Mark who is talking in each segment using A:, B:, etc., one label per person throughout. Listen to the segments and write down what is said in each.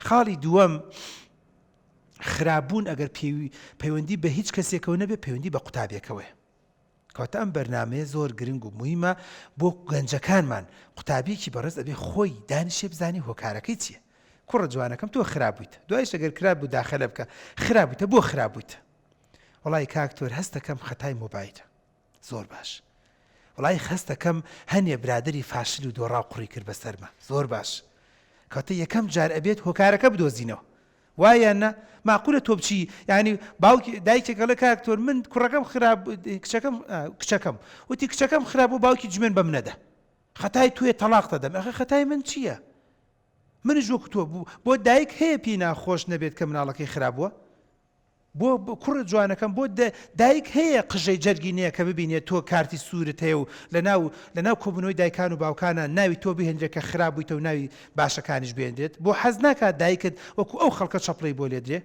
A: خاڵی دووەم خراپبوون ئەگەر پەیوەندی بە هیچ کەسێکەوە نەبێ پەیوەندی بە قوتابێکەوەی. کەواتە ئەم بەرنامەیە زۆر گرنگ و مهمە بۆ گەنجەکانمان. قوتابیەکی بەڕێز ئەبێ خۆی دانیشێ بزانێ هۆکارەکەی چییە. کوڕە جوانەکەم تۆ خراپ بوویت، دوایش ئەگەر کراب بوو داخەلە بکە خراپ بوویتە بۆ خراپ بوویتە. وڵی کاکتۆر هەستەکەم خەتای مۆبایلە. زۆر باش. وڵی هەستەکەم هەنێ برادری فاشل و دۆڕا و قوڕی کرد بەسەرمە. زۆر باش. کەواتە یەکەم جار ئەبێت هۆکارەکە بدۆزینەوە. وایە معقولە تۆ بچی ینی باوکی دایکێکەڵە کاکتۆر من کوڕەکەم خراپ کچەکەم وتی کچەکەم خراپ و باوکی جمێن بەم نەدا. خەتای توێ تەلاق دەدەم. ئەخە خەتای من چییە؟ منیش وەکو تۆ بۆ دایک هەیە پێی ناخۆش نەبێت کە مناڵەکەی خراپبووە؟ بۆ کوڕ جوانەکەم بۆ دایک هەیە قژەی جەرگی نییە کە ببینێت تۆ کارتی سوورت هەیە و لەناو کۆبنەوەی دایکان و باوکانە ناوی تۆ بهێنرێت کە خراپ بوویتە و ناوی باشەکانیش بێنرێت. بۆ حەز ناکات دایکت وەکو ئەو خەڵکە چەپڵی بۆ لێدرێ.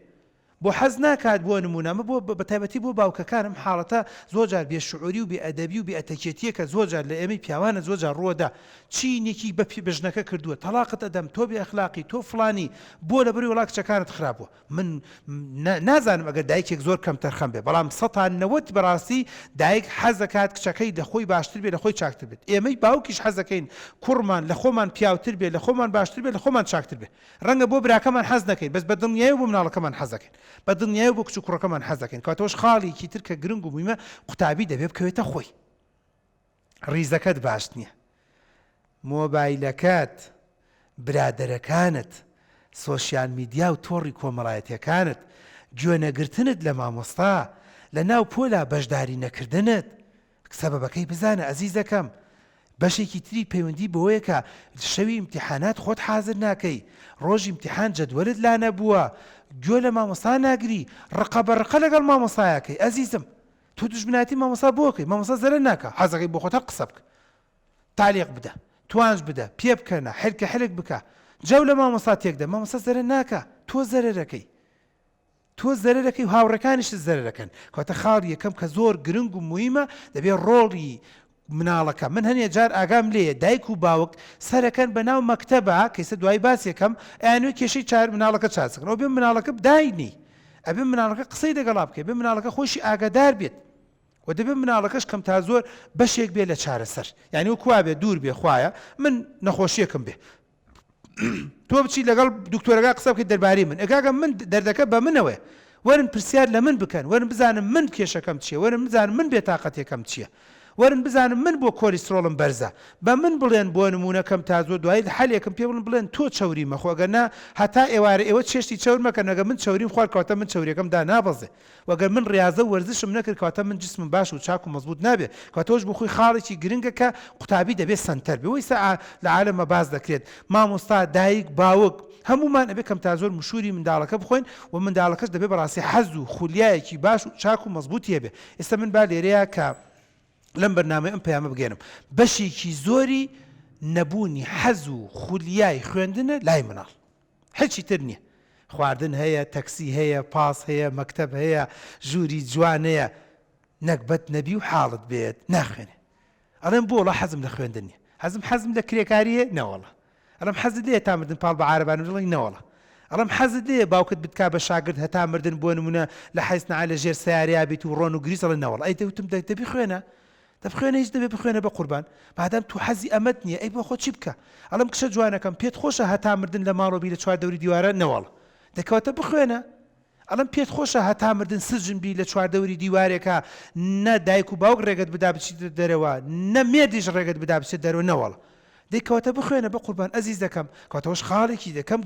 A: بۆ حەز ناکات بۆ نمونەمە بۆ بەتایبەتی بۆ باوکەکانم حاڵەتە زۆرجار بێشعوری و بێئەدەبی و بێئەتەکێتیە کە زۆرجار لە ئێمەی پیاوانە زۆرجار ڕووەدا چینێکی بەژنەکە کردووە تەلاقت ئەدەم تۆ بێ ئەخلاقی تۆ فڵانی بۆ لەبەری وڵا کچەکانت خراپبووە. من نازانم ئەگەر دایکێک زۆر کەم تەرخەم بێ بەڵام 190 بەڕاستی دایک حەزەکات کچەکەی لە خۆی باشتر بێ لە خۆی چاکتر بێت. ئێمەی باوکیش حەزەکەین کوڕمان لە خۆمان پیاوتر بێ لە خۆمان باشتر بێ لە خۆمان چاکتر بێ. ڕەنگە بۆ براکەمان حەز نەکەین بەس بە دڵنیایی و بۆ مناڵەکەمان حەزەکەین بە دڵنیایی و بۆ کچ و کوڕەکەمان حەزەکەین. کاتەوەش خاڵێکی تر کە گرنگ و مویمە قوتابی دەبێ بکەوێتە خۆی. ڕیزەکەت باش نییە. مۆبایلەکەت برادەرەکانت سۆشیال میدیا و تۆڕی کۆمەڵایەتیەکانت گوێنەگرتنت لە مامۆستا لە ناو پۆلا بەشداری نەکردنت سەبەبەکەی بزانە ئەزیزەکەم. بەشێکی تری پەیوەندی بەوەیە کە شەوی ئیمتیحانات خۆت حازر ناکەی ڕۆژی ئیمتیحان جەدوەلت لا نەبووە گوێ لە مامۆستا ناگری ڕقە بەڕقە لەگەڵ مامۆستایەکەی. ئەزیزم تۆ دوژمناتی مامۆستا بۆکەی مامۆستا زەرە ناکە حەزەکەی بۆ خۆت قسە بکە تالیق بدە توانج بدە پێ بکەنە حلکە حلک بکە جەو لە مامۆستا تێکدە مامۆستا زەرە ناکە تۆ زەرەرەکەی و هاوڕەکانیش زەرەرەکەن. کەواتە خاڵ یەکەم کە زۆر گرنگ و مویمە دەبێت ڕۆڵی مناڵەکە. من هەنێ جار ئاگام لێیە دایک و باوک سەرەکەن بە ناو مەکتەبە کەیسە دوای باسیەکەم ئەیانوێ کێشەی چار مناڵەکە چاسەکەن ئەو بێ مناڵەکە بداینی ئەبێ مناڵەکە قسەی لەگەڵا بکەێ بێ مناڵەکە خۆشی ئاگادار بێت و دەبێت مناڵەکەش کەم تا زۆر بەشێک بێ لە چارەسەر یعنی و کوا بێ دوور بێ خوایە من نەخۆشیەکەم بێ تۆ بچی لەگەڵ دکتۆرەکە قسە بکەیت دەربارەی من ئەگاگە من دەردەکە بە منەوەی وەرن پرسیار لە من بکەن وەرن بزانم من کێشەکەم چییە وەرن بزانم من بێتاقەتێکم چییە وەرن بزانم من بۆ کۆلیسترۆڵم بەرزە بە من بڵێن بۆ نمونونەکەم تا زۆر دوای حەلێکم پێ بڵێن تۆ چاوری مەخۆگەنا هەتا ئێوارە ئێوە چێشتی چاور مەکەن ئەگە من چاوریم خوارد کەواتە من چاوریەکەمدا نابەزێ وەگەر من ڕاضە وەرزشم نەکرد کەواتە من جسمم باش و چاک و مەزبوط نابێت کەواتەوەش بۆ خۆی خاڵێکی گرنگە کە قوتابی دەبێت سنتەر بێ وەیسا لە عالەمە باز دەکرێت مامۆستا دایک باوک هەمومان ئەبێ کەم تا زۆر مشوری منداڵەکە بخۆین و منداڵەکەش دەبێت بەڕاستی حەز و خولیایەکی باش و چاک و مەزبوطی هەبێ. ئێستا من با لێرەیە کە لەم بەرنامە ئەم پەیامە بگەێنم بەشێکی زۆری نەبوونی حەز و خولیای خوێندنە لای مناڵ هیچی تر نییە. خواردن هەیە تەکسی هەیە پاس هەیە مەکتەب هەیە ژووری جوان هەیە نەکبەت نەبی و حاڵت بێت ناخوێنێ ئەڵێم بۆ وڵا حەزم لە خوێندن نیە حەزم لە کرێکاریە نەوەڵە ئەڵێم حەزت لێ تا مردن پاڵ بە عارەبان دڵی نەوەڵە ئەڵێم حەزت لێ باوکت بتکا بە شاگرد هەتا مردن بۆ نمونە لە حەیسنعا لە ژێر سیاریا بیت و ڕۆن و گریس ئەڵێ نەوەڵ ئەی دەوتم دەبی خوێنە دەبخوێنە هیچ دەبێ بخوێنە بە قوربان بادام تو حەزی ئەمەت نییە ئەی بۆ خۆ چی بکە ئەڵم کشە جوانەکەم پێت خۆشە هەتا مردن لە ماڵۆبی لە چوار دەوری دیوارە نەوەڵ دەکەواتە بخوێنە ئەڵم پێت خۆشە هەتا مردن سرجمبی لە چوار دەوری دیوارێکە نە دایک و باوک ڕێگەت بدا بچیت دەرەوە نە مێردیش ڕێگەت بدا بچێت دەرەوە نەوەڵ دەکەواتە بخوێنە بە قوربان ئەزیز دەکەم کەواتەوەش خاڵێکی دەکەم